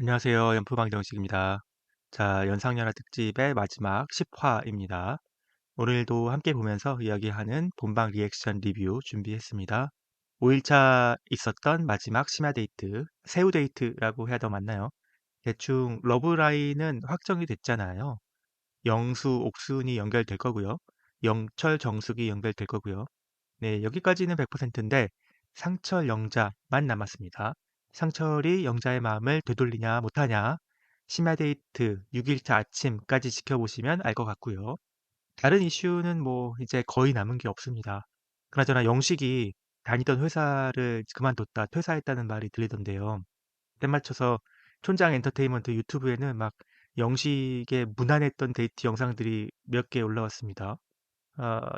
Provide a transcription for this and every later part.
안녕하세요. 연프방정식입니다. 자, 연상연하 특집의 마지막 10화입니다. 오늘도 함께 보면서 이야기하는 본방 리액션 리뷰 준비했습니다. 5일차 있었던 마지막 심야 데이트, 새우 데이트라고 해야 더 맞나요? 대충 러브라인은 확정이 됐잖아요. 영수, 옥순이 연결될 거고요. 영철, 정숙이 연결될 거고요. 네, 여기까지는 100%인데 상철, 영자만 남았습니다. 상철이 영자의 마음을 되돌리냐 못하냐 심야 데이트 6일차 아침까지 지켜보시면 알 것 같고요. 다른 이슈는 뭐 이제 거의 남은 게 없습니다. 그나저나 영식이 다니던 회사를 그만뒀다 퇴사했다는 말이 들리던데요. 때맞춰서 촌장 엔터테인먼트 유튜브에는 막 영식의 무난했던 데이트 영상들이 몇 개 올라왔습니다.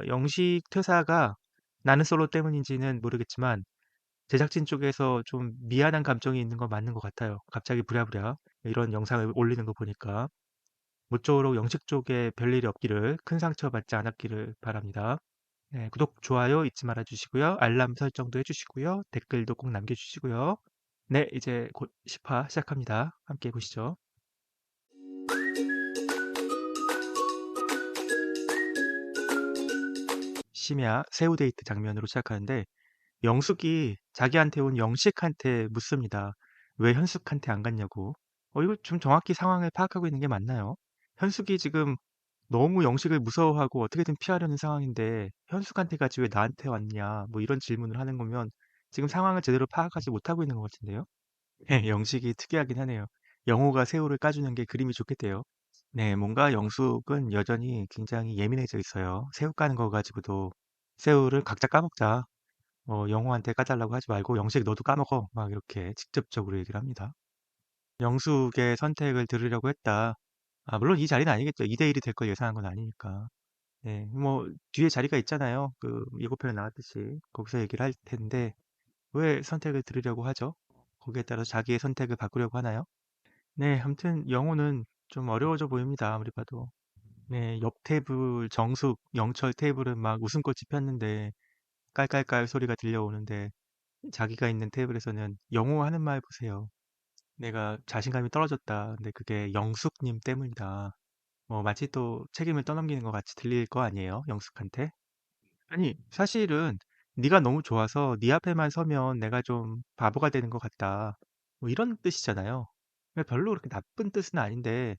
영식 퇴사가 나는 솔로 때문인지는 모르겠지만 제작진 쪽에서 좀 미안한 감정이 있는 건 맞는 것 같아요. 갑자기 부랴부랴 이런 영상을 올리는 거 보니까 모쪼록 영식 쪽에 별일이 없기를 큰 상처받지 않았기를 바랍니다. 네, 구독, 좋아요 잊지 말아 주시고요. 알람 설정도 해주시고요. 댓글도 꼭 남겨주시고요. 네, 이제 곧 10화 시작합니다. 함께 보시죠. 심야 새우 데이트 장면으로 시작하는데 영숙이 자기한테 온 영식한테 묻습니다. 왜 현숙한테 안 갔냐고. 이거 좀 정확히 상황을 파악하고 있는 게 맞나요? 현숙이 지금 너무 영식을 무서워하고 어떻게든 피하려는 상황인데 현숙한테 가지 왜 나한테 왔냐 뭐 이런 질문을 하는 거면 지금 상황을 제대로 파악하지 못하고 있는 것 같은데요. 네, 영식이 특이하긴 하네요. 영호가 새우를 까주는 게 그림이 좋겠대요. 네, 뭔가 영숙은 여전히 굉장히 예민해져 있어요. 새우 까는 거 가지고도 새우를 각자 까먹자. 영호한테 까달라고 하지 말고 영식 너도 까먹어. 막 이렇게 직접적으로 얘기를 합니다. 영숙의 선택을 들으려고 했다. 물론 이 자리는 아니겠죠. 2대1이 될 걸 예상한 건 아니니까. 네, 뭐 뒤에 자리가 있잖아요. 그 예고편에 나왔듯이 거기서 얘기를 할 텐데 왜 선택을 들으려고 하죠? 거기에 따라서 자기의 선택을 바꾸려고 하나요? 네, 아무튼 영호는 좀 어려워져 보입니다. 아무리 봐도. 네, 옆 테이블 정숙, 영철 테이블은 막 웃음꽃이 폈는데 깔깔깔 소리가 들려오는데 자기가 있는 테이블에서는 영호 하는 말 보세요. 내가 자신감이 떨어졌다. 근데 그게 영숙님 때문이다. 마치 또 책임을 떠넘기는 것 같이 들릴 거 아니에요? 영숙한테? 아니, 사실은 네가 너무 좋아서 네 앞에만 서면 내가 좀 바보가 되는 것 같다. 뭐 이런 뜻이잖아요. 근데 별로 그렇게 나쁜 뜻은 아닌데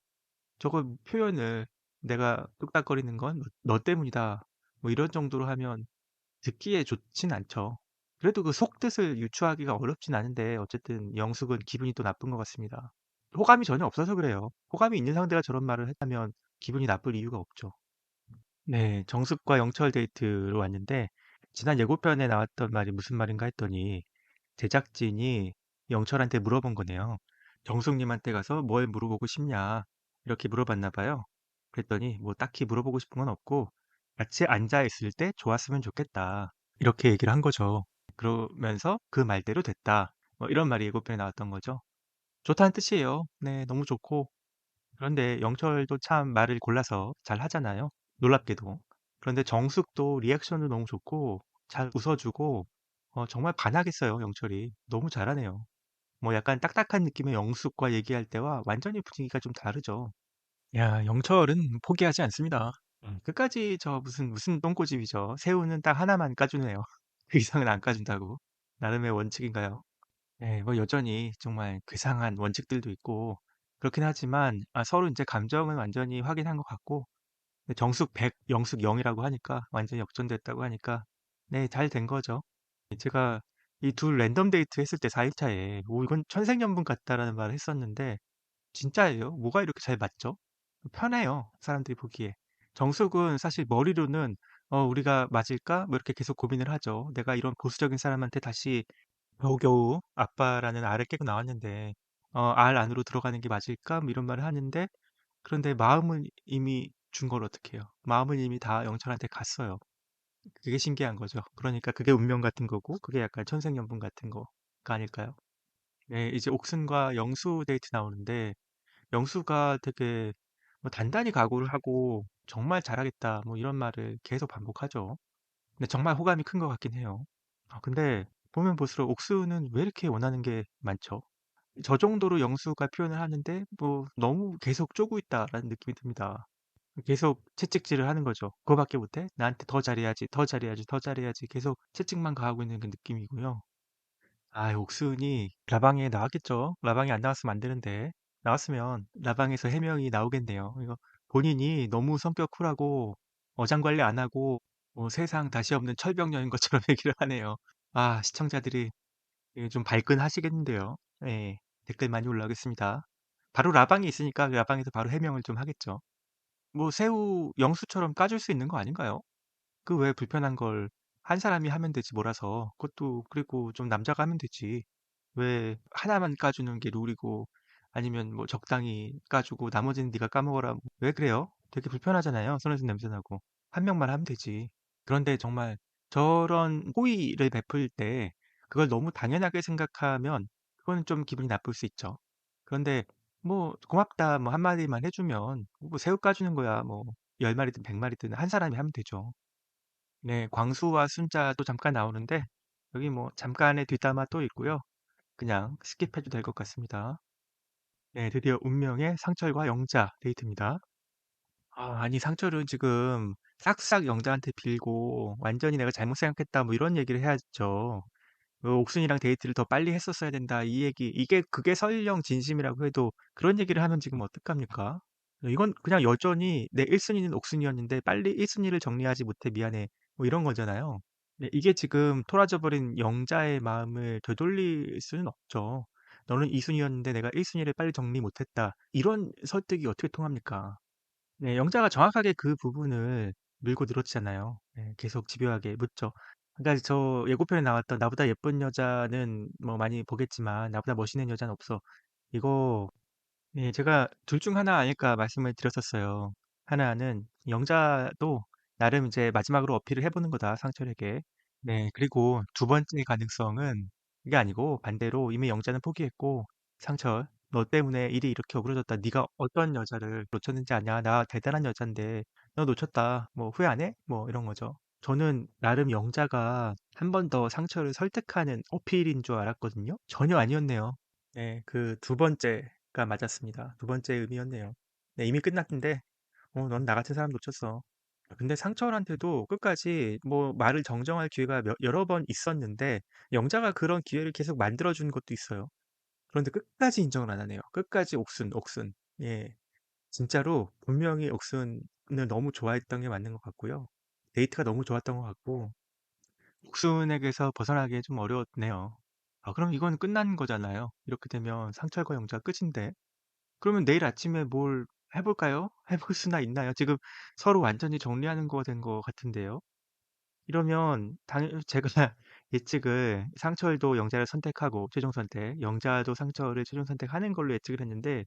저거 표현을 내가 뚝딱거리는 건 너 때문이다. 뭐 이런 정도로 하면 듣기에 좋진 않죠. 그래도 그 속뜻을 유추하기가 어렵진 않은데 어쨌든 영숙은 기분이 또 나쁜 것 같습니다. 호감이 전혀 없어서 그래요. 호감이 있는 상대가 저런 말을 했다면 기분이 나쁠 이유가 없죠. 네, 정숙과 영철 데이트로 왔는데 지난 예고편에 나왔던 말이 무슨 말인가 했더니 제작진이 영철한테 물어본 거네요. 정숙님한테 가서 뭘 물어보고 싶냐 이렇게 물어봤나 봐요. 그랬더니 뭐 딱히 물어보고 싶은 건 없고 같이 앉아 있을 때 좋았으면 좋겠다 이렇게 얘기를 한 거죠. 그러면서 그 말대로 됐다. 이런 말이 예고편에 나왔던 거죠. 좋다는 뜻이에요. 네, 너무 좋고 그런데 영철도 참 말을 골라서 잘 하잖아요. 놀랍게도. 그런데 정숙도 리액션도 너무 좋고 잘 웃어주고 정말 반하겠어요, 영철이. 너무 잘하네요. 뭐 약간 딱딱한 느낌의 영숙과 얘기할 때와 완전히 분위기가 좀 다르죠. 야, 영철은 포기하지 않습니다. 끝까지 저 무슨 똥꼬집이죠. 새우는 딱 하나만 까주네요. 그 이상은 안 까준다고. 나름의 원칙인가요? 네, 뭐 여전히 정말 괴상한 원칙들도 있고 그렇긴 하지만 서로 이제 감정은 완전히 확인한 것 같고 정숙 100, 영숙 0이라고 하니까 완전히 역전됐다고 하니까 네, 잘 된 거죠. 제가 이 둘 랜덤 데이트 했을 때 4일차에 오, 이건 천생연분 같다라는 말을 했었는데 진짜예요. 뭐가 이렇게 잘 맞죠? 편해요. 사람들이 보기에. 정숙은 사실 머리로는 우리가 맞을까? 뭐 이렇게 계속 고민을 하죠. 내가 이런 보수적인 사람한테 다시 겨우겨우 아빠라는 알을 깨고 나왔는데 알 안으로 들어가는 게 맞을까? 뭐 이런 말을 하는데 그런데 마음은 이미 준 걸 어떡해요. 마음은 이미 다 영철한테 갔어요. 그게 신기한 거죠. 그러니까 그게 운명 같은 거고 그게 약간 천생연분 같은 거가 아닐까요? 네, 이제 옥순과 영수 데이트 나오는데 영수가 되게 뭐 단단히 각오를 하고 정말 잘하겠다 뭐 이런 말을 계속 반복하죠. 근데 정말 호감이 큰 것 같긴 해요. 근데 보면 볼수록 옥수는 왜 이렇게 원하는 게 많죠? 저 정도로 영수가 표현을 하는데 뭐 너무 계속 쪼고 있다라는 느낌이 듭니다. 계속 채찍질을 하는 거죠. "그거밖에 못해? 나한테 더 잘해야지, 더 잘해야지, 더 잘해야지." 계속 채찍만 가하고 있는 그 느낌이고요. 아 옥순이 라방에 나왔겠죠. 라방에 안 나왔으면 안 되는데. 나왔으면 라방에서 해명이 나오겠네요. 이거 본인이 너무 성격 쿨하고 어장 관리 안 하고 뭐 세상 다시 없는 철벽녀인 것처럼 얘기를 하네요. 아 시청자들이 예 좀 발끈하시겠는데요. 예. 댓글 많이 올라오겠습니다. 바로 라방이 있으니까 그 라방에서 바로 해명을 좀 하겠죠. 뭐 새우 영수처럼 까줄 수 있는 거 아닌가요? 그 왜 불편한 걸 한 사람이 하면 되지 몰아서. 그것도 그리고 좀 남자가 하면 되지. 왜 하나만 까주는 게 룰이고 아니면 뭐 적당히 까주고 나머지는 네가 까먹어라. 왜 그래요? 되게 불편하잖아요. 손에서 냄새 나고. 한 명만 하면 되지. 그런데 정말 저런 호의를 베풀 때 그걸 너무 당연하게 생각하면 그거는 좀 기분이 나쁠 수 있죠. 그런데 뭐 "고맙다." 뭐 한마디만 해 주면 뭐 새우 까주는 거야 뭐 10 마리든 100 마리든 한 사람이 하면 되죠. 네. 광수와 순자도 잠깐 나오는데 여기 뭐 잠깐의 뒷담화 또 있고요. 그냥 스킵해도 될 것 같습니다. 네. 드디어 운명의 상철과 영자 데이트입니다. 아니 상철은 지금 싹싹 영자한테 빌고 "완전히 내가 잘못 생각했다." 뭐 이런 얘기를 해야죠. "옥순이랑 데이트를 더 빨리 했었어야 된다." 이 얘기 그게 설령 진심이라고 해도 그런 얘기를 하면 지금 어떡합니까? 이건 그냥 여전히 "내 1 순위는 옥순이었는데 빨리 1 순위를 정리하지 못해 미안해." 뭐 이런 거잖아요. 네 이게 지금 토라져 버린 영자의 마음을 되돌릴 수는 없죠. "너는 2 순위였는데 내가 1 순위를 빨리 정리 못 했다." 이런 설득이 어떻게 통합니까? 네 영자가 정확하게 그 부분을 밀고 늘어지잖아요. 네 계속 집요하게 묻죠. 그러니까 저 예고편에 나왔던 "나보다 예쁜 여자는 뭐 많이 보겠지만 나보다 멋있는 여자는 없어." 이거 네 제가 둘 중 하나 아닐까 말씀을 드렸었어요. 하나는 영자도 나름 이제 마지막으로 어필을 해 보는 거다 상철에게. 네. 그리고 두 번째 가능성은 그게 아니고 반대로 이미 영자는 포기했고 "상철 너 때문에 일이 이렇게 어그러졌다. 네가 어떤 여자를 놓쳤는지 아냐? 나 대단한 여잔데 너 놓쳤다. 뭐 후회 안 해?" 뭐 이런 거죠. 저는 나름 영자가 한 번 더 상철을 설득하는 어필인 줄 알았거든요. 전혀 아니었네요. 네. 그 두 번째가 맞았습니다. 두 번째 의미였네요. 네 이미 끝났는데 넌 나 같은 사람 놓쳤어." 근데 상철한테도 끝까지 뭐 말을 정정할 기회가 여러 번 있었는데 영자가 그런 기회를 계속 만들어 준 것도 있어요. 그런데 끝까지 인정을 안 하네요. 끝까지 옥순, 옥순. 예. 진짜로 분명히 옥순을 너무 좋아했던 게 맞는 것 같고요. 데이트가 너무 좋았던 것 같고 옥순에게서 벗어나기 좀 어려웠네요. 그럼 이건 끝난 거잖아요. 이렇게 되면 상철과 영자가 끝인데. 그러면 내일 아침에 뭘 해 볼까요? 해볼 수나 있나요? 지금 서로 완전히 정리하는 거 된 것 같은데요. 이러면 당 제가 예측을 상철도 영자를 선택하고 최종 선택, 영자도 상철을 최종 선택하는 걸로 예측을 했는데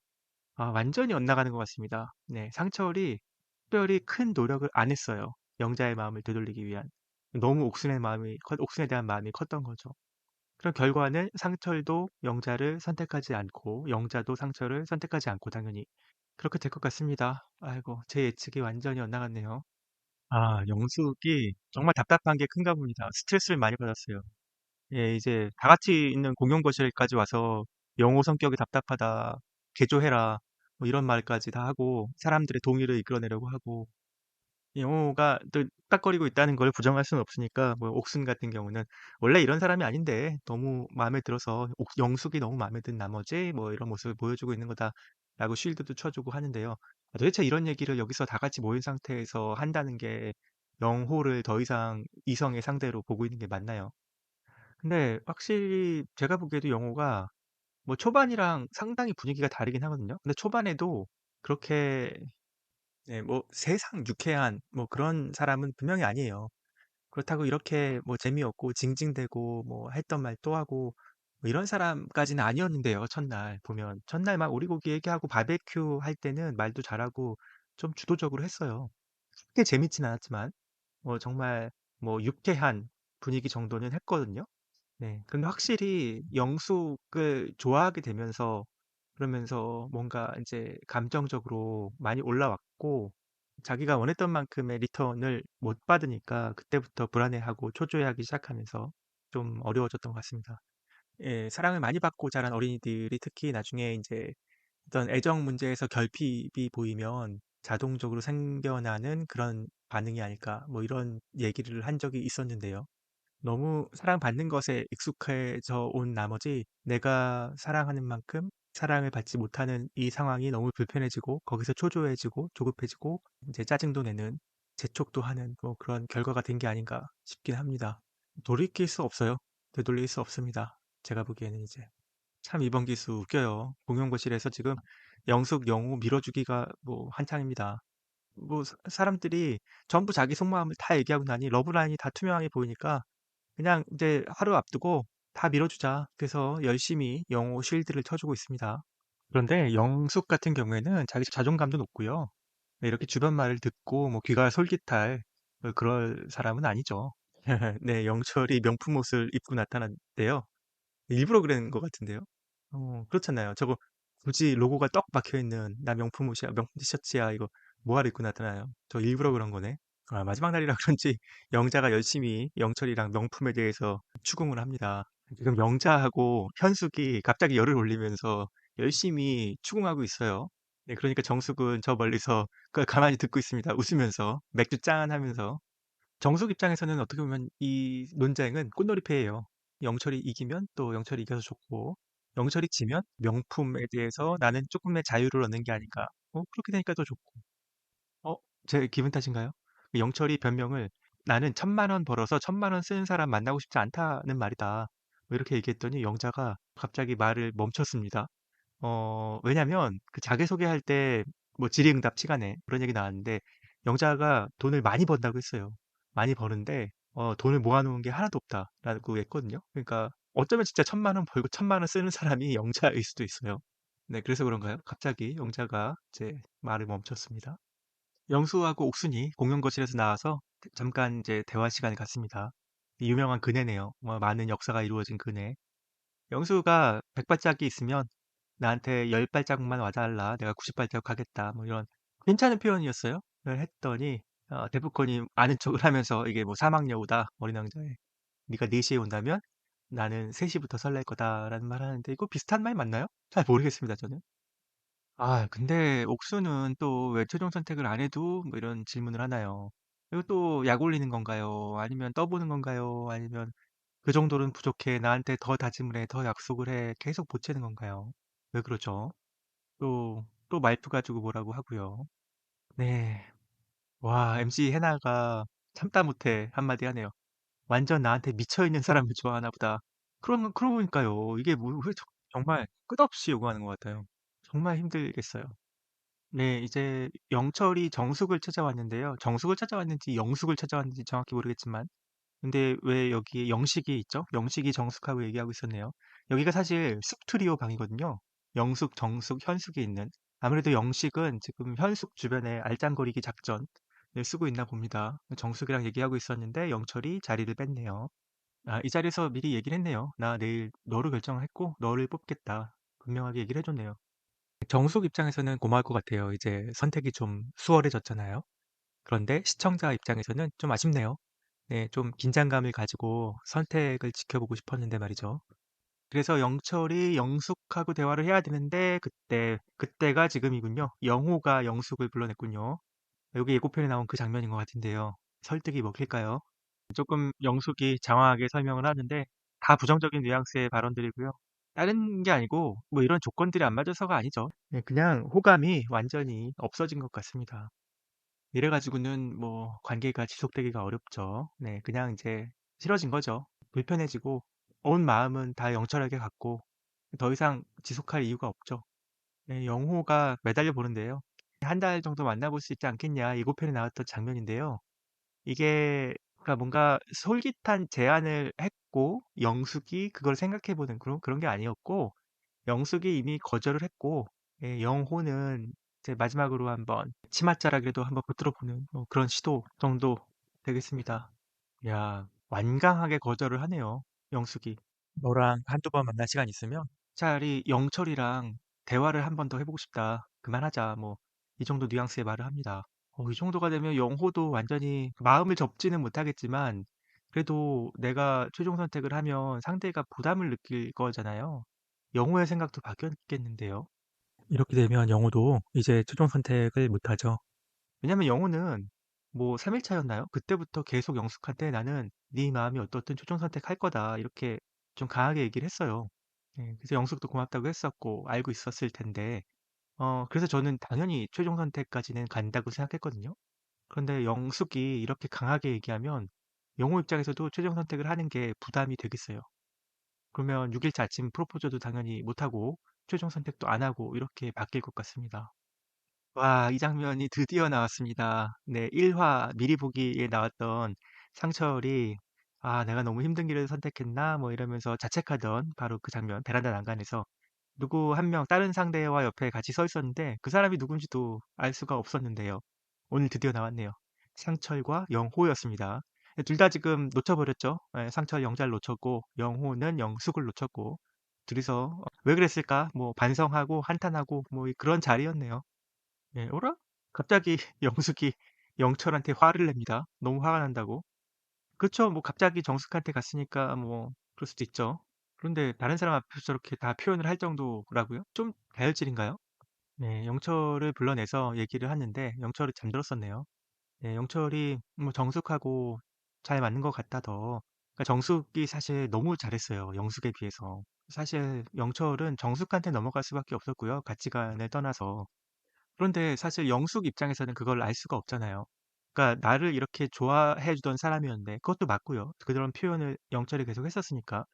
완전히 엇나가는 것 같습니다. 네. 상철이 특별히 큰 노력을 안 했어요. 영자의 마음을 되돌리기 위한. 너무 옥순에 대한 마음이 컸던 거죠. 그런 결과는 상철도 영자를 선택하지 않고 영자도 상철을 선택하지 않고 당연히 그렇게 될 것 같습니다. 아이고 제 예측이 완전히 엇나갔네요. 영숙이 정말 답답한 게 큰가 봅니다. 스트레스를 많이 받았어요. 예 이제 다 같이 있는 공용 거실까지 와서 "영호 성격이 답답하다. 개조해라." 뭐 이런 말까지 다 하고 사람들의 동의를 이끌어내려고 하고 영호가 또 뚝딱거리고 있다는 걸 부정할 수는 없으니까 뭐 옥순 같은 경우는 원래 이런 사람이 아닌데 너무 마음에 들어서 영숙이 너무 마음에 든 나머지 뭐 이런 모습을 보여주고 있는 거다라고 쉴드도 쳐주고 하는데요. 도대체 이런 얘기를 여기서 다 같이 모인 상태에서 한다는 게 영호를 더 이상 이성의 상대로 보고 있는 게 맞나요? 근데 확실히 제가 보기에도 영호가 뭐 초반이랑 상당히 분위기가 다르긴 하거든요. 근데 초반에도 그렇게 네 뭐 세상 유쾌한 뭐 그런 사람은 분명히 아니에요. 그렇다고 이렇게 뭐 재미없고 징징대고 뭐 했던 말 또 하고 뭐 이런 사람까지는 아니었는데요, 첫날 보면. 첫날 막 오리고기 얘기하고 바베큐 할 때는 말도 잘하고 좀 주도적으로 했어요. 크게 재밌진 않았지만 정말 뭐 유쾌한 분위기 정도는 했거든요. 네. 근데 확실히 영숙을 좋아하게 되면서 그러면서 뭔가 인제 감정적으로 많이 올라왔고 자기가 원했던 만큼의 리턴을 못 받으니까 그때부터 불안해하고 초조해하기 시작하면서 좀 어려워졌던 것 같습니다. 예, 사랑을 많이 받고 자란 어린이들이 특히 나중에 이제 어떤 애정 문제에서 결핍이 보이면 자동적으로 생겨나는 그런 반응이 아닐까, 뭐 이런 얘기를 한 적이 있었는데요. 너무 사랑받는 것에 익숙해져 온 나머지 내가 사랑하는 만큼 사랑을 받지 못하는 이 상황이 너무 불편해지고 거기서 초조해지고 조급해지고 이제 짜증도 내는 재촉도 하는 뭐 그런 결과가 된 게 아닌가 싶긴 합니다. 돌이킬 수 없어요. 되돌릴 수 없습니다. 제가 보기에는 이제. 참 이번 기수 웃겨요. 공용고실에서 지금 영숙, 영호 밀어주기가 뭐 한창입니다. 뭐 사람들이 전부 자기 속마음을 다 얘기하고 나니 러브라인이 다 투명하게 보이니까 그냥 이제 하루 앞두고 다 밀어주자. 그래서 열심히 영호 쉴드를 쳐주고 있습니다. 그런데 영숙 같은 경우에는 자기 자존감도 높고요. 이렇게 주변 말을 듣고 뭐 귀가 솔깃할 그럴 사람은 아니죠. 네, 영철이 명품 옷을 입고 나타났대요. 일부러 그러는 것 같은데요. 그렇잖아요. 저거 굳이 로고가 떡 박혀 있는 나 명품 옷이야, 명품 티셔츠야, 이거 뭐하러 입고 나타나요? 저 일부러 그런 거네. 아, 마지막 날이라 그런지 영자가 열심히 영철이랑 명품에 대해서 추궁을 합니다. 지금 영자하고 현숙이 갑자기 열을 올리면서 열심히 추궁하고 있어요. 네, 그러니까 정숙은 저 멀리서 그걸 가만히 듣고 있습니다. 웃으면서 맥주 짠 하면서. 정숙 입장에서는 어떻게 보면 이 논쟁은 꽃놀이패예요. 영철이 이기면 또 영철이 이겨서 좋고, 영철이 지면 명품에 대해서 나는 조금의 자유를 얻는 게 아닌가. 그렇게 되니까 더 좋고. 어, 제 기분 탓인가요? 영철이 변명을 나는 1,000만 원 벌어서 1,000만 원 쓰는 사람 만나고 싶지 않다는 말이다. 뭐 이렇게 얘기했더니 영자가 갑자기 말을 멈췄습니다. 왜냐면 그 자기소개할 때 뭐 질의응답 시간에 그런 얘기 나왔는데 영자가 돈을 많이 번다고 했어요. 많이 버는데 돈을 모아놓은 게 하나도 없다라고 했거든요. 그러니까 어쩌면 진짜 1,000만 원 벌고 1,000만 원 쓰는 사람이 영자일 수도 있어요. 네, 그래서 그런가요? 갑자기 영자가 이제 말을 멈췄습니다. 영수하고 옥순이 공용거실에서 나와서 잠깐 이제 대화 시간을 갖습니다. 유명한 그네네요. 많은 역사가 이루어진 그네. 영수가 100발짝이 있으면 나한테 10발짝만 와달라. 내가 90발짝 하겠다. 뭐 이런 괜찮은 표현이었어요. 그걸 했더니 데프콘이 아는 척을 하면서 이게 뭐 사막여우다. 어린 왕자에. 네가 4시에 온다면 나는 3시부터 설렐 거다라는 말 하는데 이거 비슷한 말 맞나요? 잘 모르겠습니다, 저는. 아, 근데 옥수는 또 왜 최종 선택을 안 해도 뭐 이런 질문을 하나요? 이거 또 약 올리는 건가요? 아니면 떠보는 건가요? 아니면 그 정도는 부족해. 나한테 더 다짐을 해. 더 약속을 해. 계속 보채는 건가요? 왜 그러죠? 또 말투 가지고 뭐라고 하고요. 네. 와, MC 해나가 참다 못해 한마디 하네요. 완전 나한테 미쳐있는 사람을 좋아하나 보다. 그러고 보니까요. 이게 뭐, 왜 정말 끝없이 요구하는 것 같아요. 정말 힘들겠어요. 네, 이제 영철이 정숙을 찾아왔는데요. 정숙을 찾아왔는지 영숙을 찾아왔는지 정확히 모르겠지만, 근데 왜 여기에 영식이 있죠? 영식이 정숙하고 얘기하고 있었네요. 여기가 사실 숲트리오 방이거든요. 영숙, 정숙, 현숙이 있는. 아무래도 영식은 지금 현숙 주변에 알짱거리기 작전을 쓰고 있나 봅니다. 정숙이랑 얘기하고 있었는데 영철이 자리를 뺐네요. 아, 이 자리에서 미리 얘기를 했네요. 나 내일 너로 결정을 했고 너를 뽑겠다. 분명하게 얘기를 해줬네요. 정숙 입장에서는 고마울 것 같아요. 이제 선택이 좀 수월해졌잖아요. 그런데 시청자 입장에서는 좀 아쉽네요. 네, 좀 긴장감을 가지고 선택을 지켜보고 싶었는데 말이죠. 그래서 영철이 영숙하고 대화를 해야 되는데 그때가 지금이군요. 영호가 영숙을 불러냈군요. 여기 예고편에 나온 그 장면인 것 같은데요. 설득이 먹힐까요? 조금 영숙이 장황하게 설명을 하는데 다 부정적인 뉘앙스의 발언들이고요. 다른 게 아니고 뭐 이런 조건들이 안 맞아서가 아니죠. 네, 그냥 호감이 완전히 없어진 것 같습니다. 이래가지고는 뭐 관계가 지속되기가 어렵죠. 네, 그냥 이제 싫어진 거죠. 불편해지고 온 마음은 다 영철에게 갔고 더 이상 지속할 이유가 없죠. 네, 영호가 매달려 보는데요. 한 달 정도 만나볼 수 있지 않겠냐 예고편에 나왔던 장면인데요. 이게 그러니까 뭔가 솔깃한 제안을 했고 영숙이 그걸 생각해보는 그런 게 아니었고 영숙이 이미 거절을 했고 예, 영호는 이제 마지막으로 한번 치맛자락이라도 한번 붙들어 보는 그런 시도 정도 되겠습니다. 야, 완강하게 거절을 하네요. 영숙이. 너랑 한두 번 만날 시간 있으면 차라리 영철이랑 대화를 한 번 더 해보고 싶다. 그만하자. 뭐 이 정도 뉘앙스의 말을 합니다. 이 정도가 되면 영호도 완전히 마음을 접지는 못하겠지만 그래도 내가 최종 선택을 하면 상대가 부담을 느낄 거잖아요. 영호의 생각도 바뀌었겠는데요. 이렇게 되면 영호도 이제 최종 선택을 못하죠. 왜냐면 영호는 뭐 3일 차였나요? 그때부터 계속 영숙한테 나는 네 마음이 어떻든 최종 선택할 거다. 이렇게 좀 강하게 얘기를 했어요. 예, 그래서 영숙도 고맙다고 했었고 알고 있었을 텐데 그래서 저는 당연히 최종 선택까지는 간다고 생각했거든요. 그런데 영숙이 이렇게 강하게 얘기하면 영호 입장에서도 최종 선택을 하는 게 부담이 되겠어요. 그러면 6일차 아침 프로포즈도 당연히 못하고 최종 선택도 안 하고 이렇게 바뀔 것 같습니다. 와, 이 장면이 드디어 나왔습니다. 네, 1화 미리 보기에 나왔던 상철이 아, 내가 너무 힘든 길을 선택했나? 뭐 이러면서 자책하던 바로 그 장면, 베란다 난간에서 누구 한 명 다른 상대와 옆에 같이 서 있었는데 그 사람이 누군지도 알 수가 없었는데요. 오늘 드디어 나왔네요. 상철과 영호였습니다. 둘 다 지금 놓쳐버렸죠. 예, 상철 영자를 놓쳤고 영호는 영숙을 놓쳤고 둘이서 왜 그랬을까? 뭐 반성하고 한탄하고 뭐 그런 자리였네요. 예, 어라? 갑자기 영숙이 영철한테 화를 냅니다. 너무 화가 난다고. 그쵸. 뭐 갑자기 정숙한테 갔으니까 뭐 그럴 수도 있죠. 그런데 다른 사람 앞에서 저렇게 다 표현을 할 정도라고요? 좀 다혈질인가요? 네, 영철을 불러내서 얘기를 하는데 영철이 잠들었었네요. 네, 영철이 뭐 정숙하고 잘 맞는 것 같다 더. 그러니까 정숙이 사실 너무 잘했어요. 영숙에 비해서. 사실 영철은 정숙한테 넘어갈 수밖에 없었고요. 가치관을 떠나서. 그런데 사실 영숙 입장에서는 그걸 알 수가 없잖아요. 그러니까 나를 이렇게 좋아해 주던 사람이었는데 그것도 맞고요. 그런 표현을 영철이 계속 했었으니까.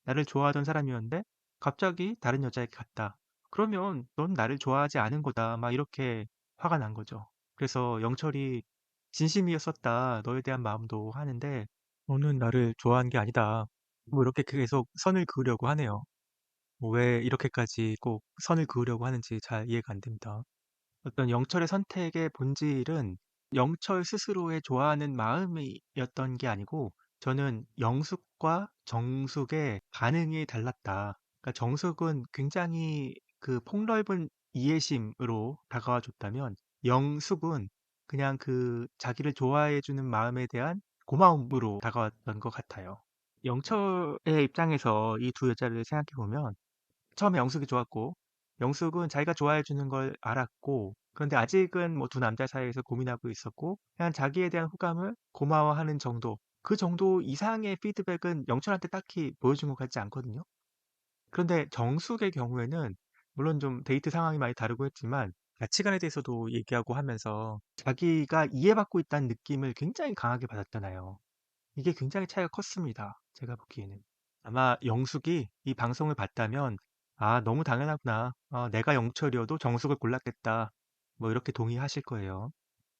나를 좋아하던 사람이었는데 갑자기 다른 여자에게 갔다. 그러면 넌 나를 좋아하지 않은 거다. 막 이렇게 화가 난 거죠. 그래서 영철이 진심이었었다. 너에 대한 마음도 하는데 너는 나를 좋아한 게 아니다. 뭐 이렇게 계속 선을 그으려고 하네요. 뭐왜 이렇게까지 꼭 선을 그으려고 하는지 잘 이해가 안 됩니다. 어떤 영철의 선택의 본질은 영철 스스로의 좋아하는 마음이었던 게 아니고 저는 영숙과 정숙의 반응이 달랐다. 그러니까 정숙은 굉장히 그 폭넓은 이해심으로 다가와 줬다면 영숙은 그냥 그 자기를 좋아해 주는 마음에 대한 고마움으로 다가왔던 것 같아요. 영철의 입장에서 이 두 여자를 생각해 보면 처음에 영숙이 좋았고 영숙은 자기가 좋아해 주는 걸 알았고 그런데 아직은 뭐 두 남자 사이에서 고민하고 있었고 그냥 자기에 대한 호감을 고마워하는 정도 그 정도 이상의 피드백은 영철한테 딱히 보여준 것 같지 않거든요. 그런데 정숙의 경우에는 물론 좀 데이트 상황이 많이 다르고 했지만 가치관에 대해서도 얘기하고 하면서 자기가 이해받고 있다는 느낌을 굉장히 강하게 받았잖아요. 이게 굉장히 차이가 컸습니다. 제가 보기에는. 아마 영숙이 이 방송을 봤다면 '아 너무 당연하구나. 내가 영철이어도 정숙을 골랐겠다.' 뭐 이렇게 동의하실 거예요.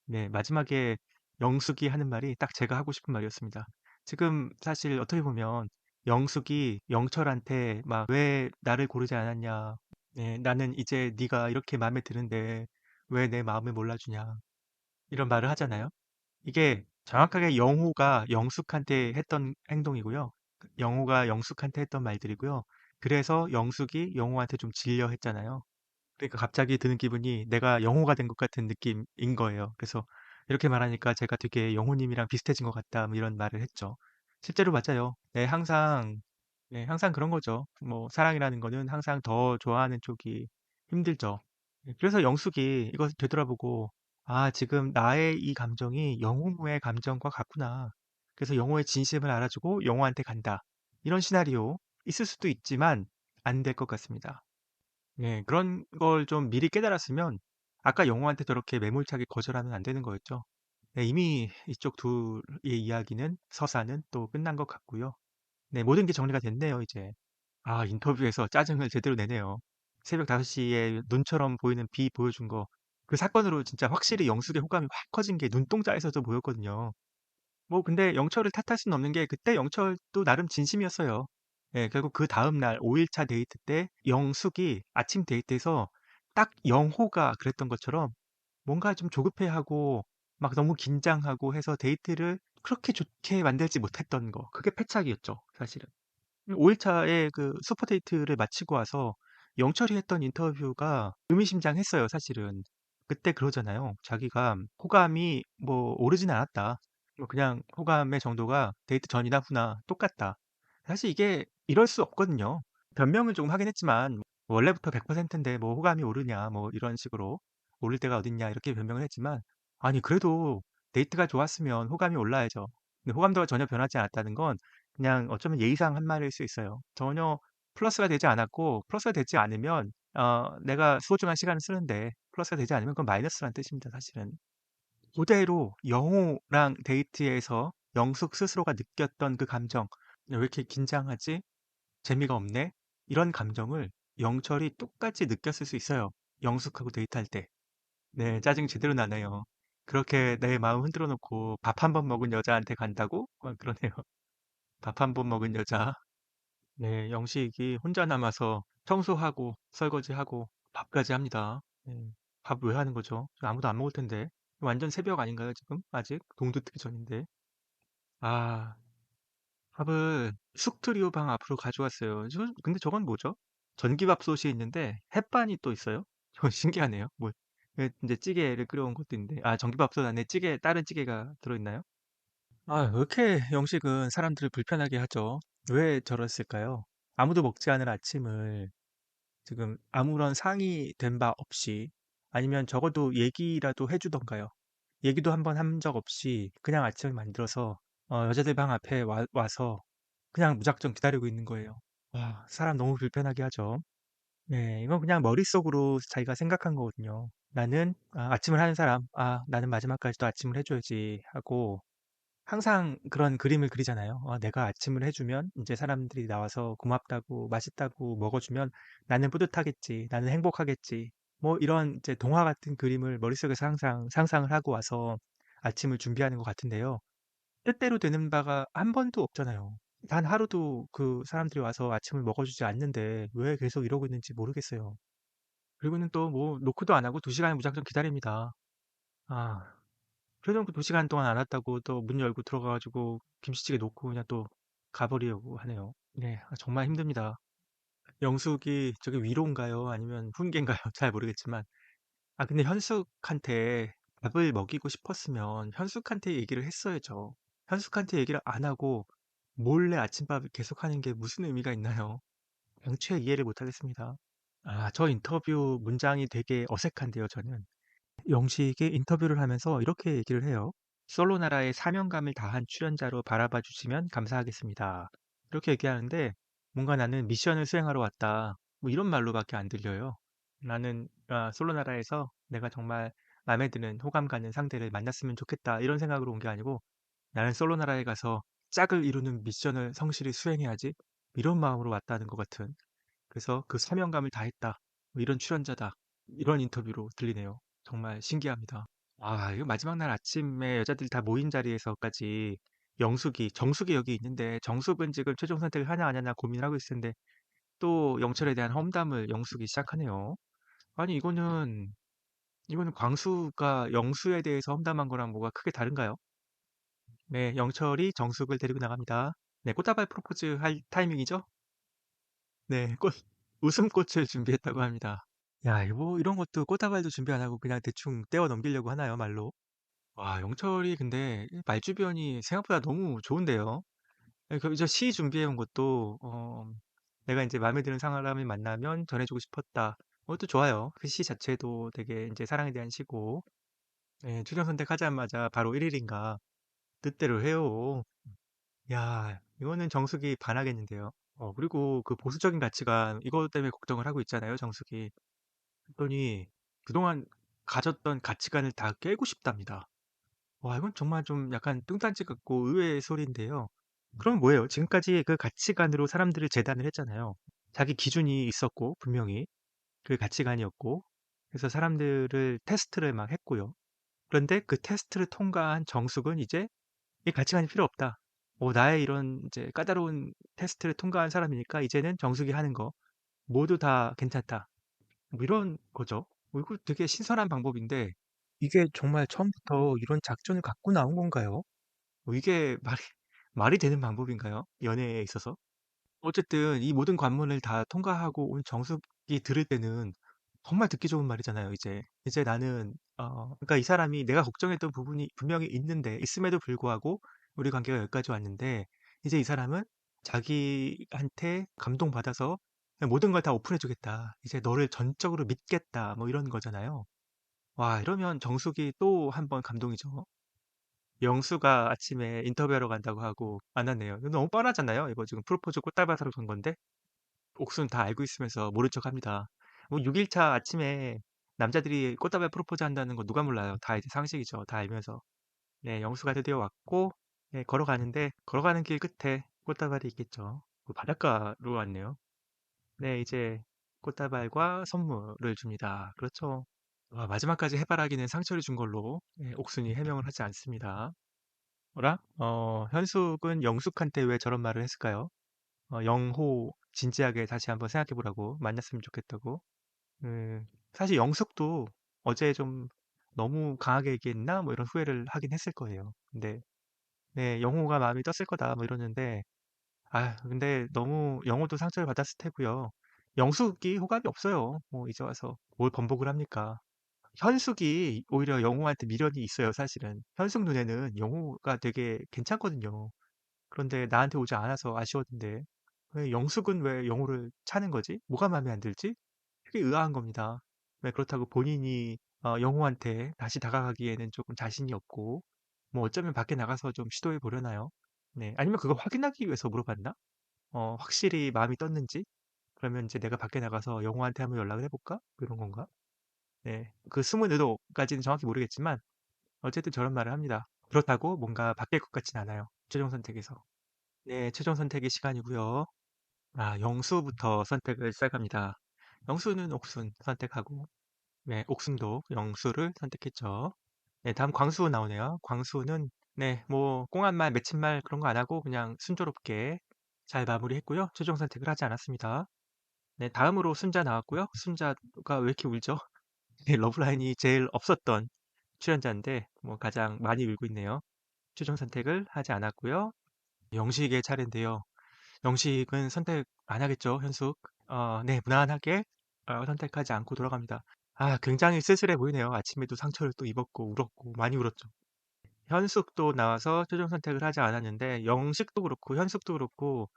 네, 마지막에 영숙이 하는 말이 딱 제가 하고 싶은 말이었습니다. 지금 사실 어떻게 보면 영숙이 영철한테 막 "왜 나를 고르지 않았냐. 네, 나는 이제 네가 이렇게 마음에 드는데 왜 내 마음을 몰라주냐." 이런 말을 하잖아요. 이게 정확하게 영호가 영숙한테 했던 행동이고요. 영호가 영숙한테 했던 말들이고요. 그래서 영숙이 영호한테 좀 질려 했잖아요. 그러니까 갑자기 드는 기분이 내가 영호가 된 것 같은 느낌인 거예요. 그래서 이렇게 말하니까 제가 되게 영호님이랑 비슷해진 것 같다, 뭐 이런 말을 했죠. 실제로 맞아요. 네, 항상 그런 거죠. 뭐, 사랑이라는 거는 항상 더 좋아하는 쪽이 힘들죠. 네, 그래서 영숙이 이것을 되돌아보고, 아, 지금 나의 이 감정이 영호의 감정과 같구나. 그래서 영호의 진심을 알아주고 영호한테 간다. 이런 시나리오 있을 수도 있지만 안 될 것 같습니다. 네, 그런 걸 좀 미리 깨달았으면 아까 영호한테 저렇게 매몰차게 거절하면 안 되는 거였죠. 네, 이미 이쪽 둘의 이야기는 서사는 또 끝난 것 같고요. 네, 모든 게 정리가 됐네요, 이제. 아, 인터뷰에서 짜증을 제대로 내네요. 새벽 5시에 눈처럼 보이는 비 보여준 거. 그 사건으로 진짜 확실히 영숙의 호감이 확 커진 게 눈동자에서도 보였거든요. 뭐 근데 영철을 탓할 수는 없는 게 그때 영철도 나름 진심이었어요. 예, 결국 그 다음날 5일차 데이트 때 영숙이 아침 데이트에서 딱 영호가 그랬던 것처럼 뭔가 좀 조급해하고 막 너무 긴장하고 해서 데이트를 그렇게 좋게 만들지 못했던 거. 그게 패착이었죠, 사실은. 5일차에 그 슈퍼 데이트를 마치고 와서 영철이 했던 인터뷰가 의미심장했어요, 사실은. 그때 그러잖아요. 자기가 호감이 뭐 오르진 않았다. 뭐 그냥 호감의 정도가 데이트 전이나 후나 똑같다. 사실 이게 이럴 수 없거든요. 변명은 조금 하긴 했지만 원래부터 100% 인데 뭐 호감이 오르냐 뭐 이런 식으로 "오를 때가 어딨냐." 이렇게 변명을 했지만 아니 그래도 데이트가 좋았으면 호감이 올라야죠. 근데 호감도가 전혀 변하지 않았다는 건 그냥 어쩌면 예의상 한 말일 수 있어요. 전혀 플러스가 되지 않았고 플러스가 되지 않으면 내가 소중한 시간을 쓰는데 플러스가 되지 않으면 그건 마이너스라는 뜻입니다 사실은. 그대로 영호랑 데이트에서 영숙 스스로가 느꼈던 그 감정 '왜 이렇게 긴장하지? 재미가 없네.' 이런 감정을 영철이 똑같이 느꼈을 수 있어요, 영숙하고 데이트할 때. 네. 짜증 제대로 나네요. 그렇게 내 마음 흔들어 놓고 밥 한 번 먹은 여자한테 간다고? 그러네요. 밥 한 번 먹은 여자. 네. 영식이 혼자 남아서 청소하고 설거지하고 밥까지 합니다. 네. 밥 왜 하는 거죠? 아무도 안 먹을 텐데. 완전 새벽 아닌가요 지금? 아직? 동도 뜨기 전인데. 아 밥을 숙트리오 방 앞으로 가져왔어요. 근데 저건 뭐죠? 전기밥솥이 있는데 햇반이 또 있어요? 저건 신기하네요. 뭐 인제 찌개를 끓여온 것도 있는데 전기밥솥 안에 다른 찌개가 들어있나요? 왜 이렇게 영식은 사람들을 불편하게 하죠? 왜 저랬을까요? 아무도 먹지 않을 아침을 지금 아무런 상의된 바 없이 아니면 적어도 얘기라도 해 주던가요. 얘기도 한번 한 적 없이 그냥 아침을 만들어서 여자들 방 앞에 와서 그냥 무작정 기다리고 있는 거예요. 와 사람 너무 불편하게 하죠. 네. 이건 그냥 머릿속으로 자기가 생각한 거거든요. '나는 아침을 하는 사람. 나는 마지막까지도 아침을 해 줘야지.' 하고 항상 그런 그림을 그리잖아요. '내가 아침을 해 주면 인제 사람들이 나와서 고맙다고 맛있다고 먹어 주면 나는 뿌듯하겠지. 나는 행복하겠지.' 뭐 이런 이제 동화 같은 그림을 머릿속에서 항상 상상을 하고 와서 아침을 준비하는 것 같은데요. 뜻대로 되는 바가 한 번도 없잖아요. 단 하루도 그 사람들이 와서 아침을 먹어 주지 않는데 왜 계속 이러고 있는지 모르겠어요. 그리고는 또 뭐 노크도 안 하고 2 시간을 무작정 기다립니다. 아 그래 놓고 2 시간 동안 안 왔다고 또 문 열고 들어가 가지고 김치찌개 놓고 그냥 또 가 버리려고 하네요. 네. 정말 힘듭니다. 영숙이 저게 위로인가요? 아니면 훈계인가요? 잘 모르겠지만 근데 현숙한테 밥을 먹이고 싶었으면 현숙한테 얘기를 했어야죠. 현숙한테 얘기를 안 하고 몰래 아침밥을 계속하는 게 무슨 의미가 있나요? 양치의 이해를 못 하겠습니다. 저 인터뷰 문장이 되게 어색한데요 저는. 영식이 인터뷰를 하면서 이렇게 얘기를 해요. 솔로나라의 사명감을 다한 출연자로 바라봐 주시면 감사하겠습니다. 이렇게 얘기하는데 뭔가 나는 미션을 수행하러 왔다. 뭐 이런 말로밖에 안 들려요. 나는 솔로나라에서 내가 정말 마음에 드는 호감 가는 상대를 만났으면 좋겠다. 이런 생각으로 온 게 아니고 나는 솔로나라에 가서 짝을 이루는 미션을 성실히 수행해야지. 이런 마음으로 왔다는 것 같은. 그래서 그 사명감을 다했다. 뭐 이런 출연자다. 이런 인터뷰로 들리네요. 정말 신기합니다. 이거 마지막 날 아침에 여자들이 다 모인 자리에서까지 정숙이 여기 있는데 정숙은 지금 최종 선택을 하냐 안 하냐 고민을 하고 있을 텐데 또 영철에 대한 험담을 영숙이 시작하네요. 아니 이거는 광수가 영수에 대해서 험담한 거랑 뭐가 크게 다른가요? 네, 영철이 정숙을 데리고 나갑니다. 네, 꽃다발 프로포즈 할 타이밍이죠? 네, 웃음꽃을 준비했다고 합니다. 야, 이거 뭐 이런 것도 꽃다발도 준비 안 하고 그냥 대충 떼어 넘기려고 하나요, 말로? 와 영철이 근데 말주변이 생각보다 너무 좋은데요. 저 시 준비해 온 것도 내가 인제 마음에 드는 사람을 만나면 전해 주고 싶었다. 그것도 좋아요. 그 시 자체도 되게 인제 사랑에 대한 시고 예 최종 선택하자마자 바로 1 일인가 뜻대로 해요. 야 이거는 정숙이 반하겠는데요. 그리고 그 보수적인 가치관 이것 때문에 걱정을 하고 있잖아요 정숙이. 그랬더니 그동안 가졌던 가치관을 다 깨고 싶답니다. 와 이건 정말 좀 약간 뚱딴지 같고 의외의 소리인데요. 그럼 뭐예요? 지금까지 그 가치관으로 사람들을 재단을 했잖아요. 자기 기준이 있었고 분명히 그 가치관이었고 그래서 사람들을 테스트를 막 했고요. 그런데 그 테스트를 통과한 정숙은 이제 '이 가치관이 필요 없다. 나의 이런 이제 까다로운 테스트를 통과한 사람이니까 이제는 정숙이 하는 거 모두 다 괜찮다.' 뭐 이런 거죠. 이거 되게 신선한 방법인데 이게 정말 처음부터 이런 작전을 갖고 나온 건가요? 이게 말이 되는 방법인가요? 연애에 있어서? 어쨌든 이 모든 관문을 다 통과하고 온 정숙이 들을 때는 정말 듣기 좋은 말이잖아요 이제. 이제 나는 그러니까 이 사람이 내가 걱정했던 부분이 분명히 있는데 있음에도 불구하고 우리 관계가 여기까지 왔는데 이제 이 사람은 자기한테 감동받아서 그냥 "모든 걸 다 오픈해 주겠다. 이제 너를 전적으로 믿겠다." 뭐 이런 거잖아요. 와 이러면 정숙이 또 한 번 감동이죠. 영수가 아침에 인터뷰하러 간다고 하고 안 왔네요. 이거 너무 뻔하잖아요. 이거 지금 프로포즈 꽃다발 사러 간 건데 옥수는 다 알고 있으면서 모른 척합니다. 뭐 6 일차 아침에 남자들이 꽃다발 프로포즈 한다는 거 누가 몰라요. 다 이제 상식이죠. 다 알면서. 네 영수가 드디어 왔고 네 걸어가는데 걸어가는 길 끝에 꽃다발이 있겠죠. 그 바닷가로 왔네요. 네 이제 꽃다발과 선물을 줍니다. 그렇죠. 마지막까지 해바라기는 상처를 준 걸로 네 옥순이 해명을 하지 않습니다. 어라? 현숙은 영숙한테 왜 저런 말을 했을까요? 영호 진지하게 다시 한번 생각해 보라고 만났으면 좋겠다고. 사실 영숙도 어제 좀 너무 강하게 얘기했나 뭐 이런 후회를 하긴 했을 거예요. 근데 네 영호가 마음이 떴을 거다 뭐 이러는데 아 근데 너무 영호도 상처를 받았을 테고요. 영숙이 호감이 없어요. 뭐 이제 와서 뭘 번복을 합니까? 현숙이 오히려 영호한테 미련이 있어요 사실은. 현숙 눈에는 영호가 되게 괜찮거든요. 그런데 나한테 오지 않아서 아쉬웠는데 왜 영숙은 왜 영호를 차는 거지? 뭐가 마음에 안 들지? 되게 의아한 겁니다. 왜 그렇다고 본인이 영호한테 다시 다가가기에는 조금 자신이 없고 뭐 어쩌면 밖에 나가서 좀 시도해 보려나요? 네. 아니면 그거 확인하기 위해서 물어봤나? 확실히 마음이 떴는지? 그러면 이제 내가 밖에 나가서 영호한테 한번 연락을 해볼까? 뭐 이런 건가? 네. 그 숨은 의도까지는 정확히 모르겠지만 어쨌든 저런 말을 합니다. 그렇다고 뭔가 바뀔 것 같진 않아요. 최종 선택에서. 네, 최종 선택의 시간이고요. 영수부터 선택을 시작합니다. 영수는 옥순 선택하고, 네, 옥순도 영수를 선택했죠. 네, 다음 광수 나오네요. 광수는, 네, 뭐, 꽁한 말, 맺힌 말 그런 거 안 하고 그냥 순조롭게 잘 마무리했고요. 최종 선택을 하지 않았습니다. 네, 다음으로 순자 나왔고요. 순자가 왜 이렇게 울죠? 네, 러브라인이 제일 없었던 출연자인데, 뭐, 가장 많이 울고 있네요. 최종 선택을 하지 않았고요. 영식의 차례인데요. 영식은 선택 안 하겠죠, 현숙. 네, 무난하게 선택하지 않고 돌아갑니다. 굉장히 쓸쓸해 보이네요. 아침에도 상처를 또 입었고, 울었고, 많이 울었죠. 현숙도 나와서 최종 선택을 하지 않았는데, 영식도 그렇고, 현숙도 그렇고,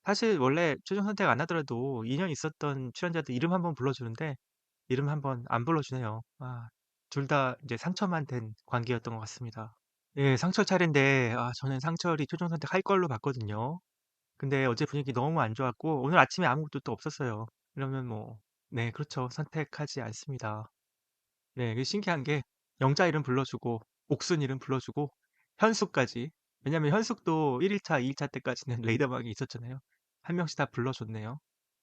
사실 원래 최종 선택 안 하더라도 인연 있었던 출연자들 이름 한번 불러주는데, 이름 한번 안 불러주네요. 둘 다 이제 상처만 된 관계였던 것 같습니다. 예, 상철 차례인데, 저는 상철이 최종 선택할 걸로 봤거든요. 근데 어제 분위기 너무 안 좋았고 오늘 아침에 아무것도 또 없었어요. 이러면 뭐 네 그렇죠. 선택하지 않습니다. 네 이게 신기한 게 영자 이름 불러주고 옥순 이름 불러주고 현숙까지 왜냐면 현숙도 1일차, 2일차 때까지는 레이더방이 있었잖아요. 한 명씩 다 불러줬네요.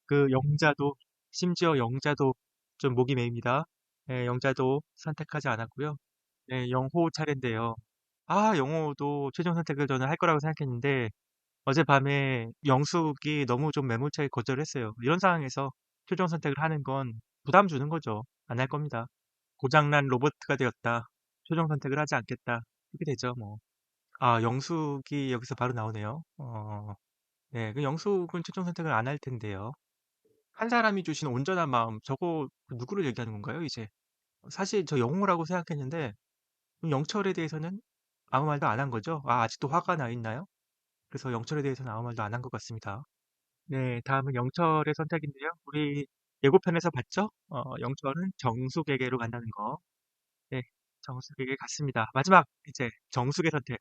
그 영자도 심지어 영자도 좀 목이 메입니다. 네, 영자도 선택하지 않았고요. 네, 영호 차례인데요. 영호도 최종 선택을 저는 할 거라고 생각했는데 어젯밤에 영숙이 너무 좀 매몰차게 거절했어요. 이런 상황에서 최종 선택을 하는 건 부담 주는 거죠. 안 할 겁니다. 고장난 로버트가 되었다. 최종 선택을 하지 않겠다. 이렇게 되죠, 뭐. 영숙이 여기서 바로 나오네요. 네, 그 영숙은 최종 선택을 안 할 텐데요. 한 사람이 주신 온전한 마음, 저거 누구를 얘기하는 건가요, 이제? 사실 저 영호라고 생각했는데, 영철에 대해서는 아무 말도 안 한 거죠? 아직도 화가 나 있나요? 그래서 영철에 대해서는 아무 말도 안 한 것 같습니다. 네, 다음은 영철의 선택인데요. 우리 예고편에서 봤죠? 영철은 정숙에게로 간다는 거. 네, 정숙에게 갔습니다. 마지막 이제 정숙의 선택.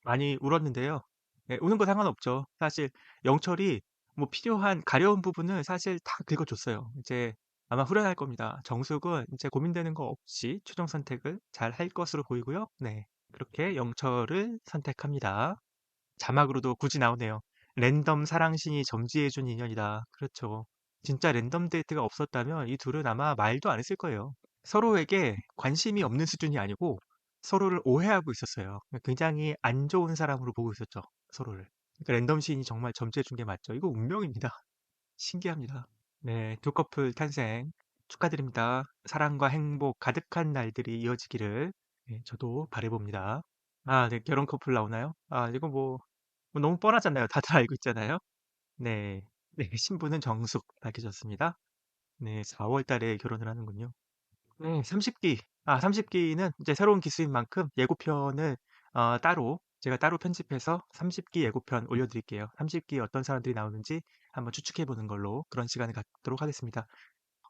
많이 울었는데요. 네, 우는 거 상관없죠. 사실 영철이 뭐 필요한 가려운 부분을 사실 다 긁어줬어요. 이제 아마 후련할 겁니다. 정숙은 이제 고민되는 거 없이 최종 선택을 잘 할 것으로 보이고요. 네, 그렇게 영철을 선택합니다. 자막으로도 굳이 나오네요. 랜덤 사랑신이 점지해준 인연이다. 그렇죠. 진짜 랜덤 데이트가 없었다면 이 둘은 아마 말도 안 했을 거예요. 서로에게 관심이 없는 수준이 아니고 서로를 오해하고 있었어요. 굉장히 안 좋은 사람으로 보고 있었죠. 서로를. 그러니까 랜덤 시인이 정말 점지해준 게 맞죠. 이거 운명입니다. 신기합니다. 네, 두 커플 탄생 축하드립니다. 사랑과 행복 가득한 날들이 이어지기를 네, 저도 바라봅니다. 네, 결혼 커플 나오나요? 이거 뭐 너무 뻔하잖아요. 다들 알고 있잖아요. 네. 네, 신부는 정숙 밝혀졌습니다. 네. 4월 달에 결혼을 하는군요. 네. 30기. 30기는 이제 새로운 기수인 만큼 예고편을 따로 제가 따로 편집해서 30기 예고편 올려 드릴게요. 30기에 어떤 사람들이 나오는지 한번 추측해 보는 걸로 그런 시간을 갖도록 하겠습니다.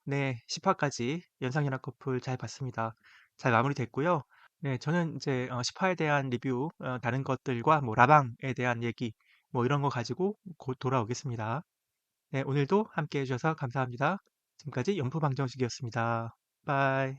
네. 10 화까지 연상연하 커플 잘 봤습니다. 잘 마무리됐고요. 네. 저는 이제 10 화에 대한 리뷰 다른 것들과 뭐 라방에 대한 얘기 뭐 이런 거 가지고 곧 돌아오겠습니다. 네. 오늘도 함께 해 주셔서 감사합니다. 지금까지 연포방정식이었습니다. 바이.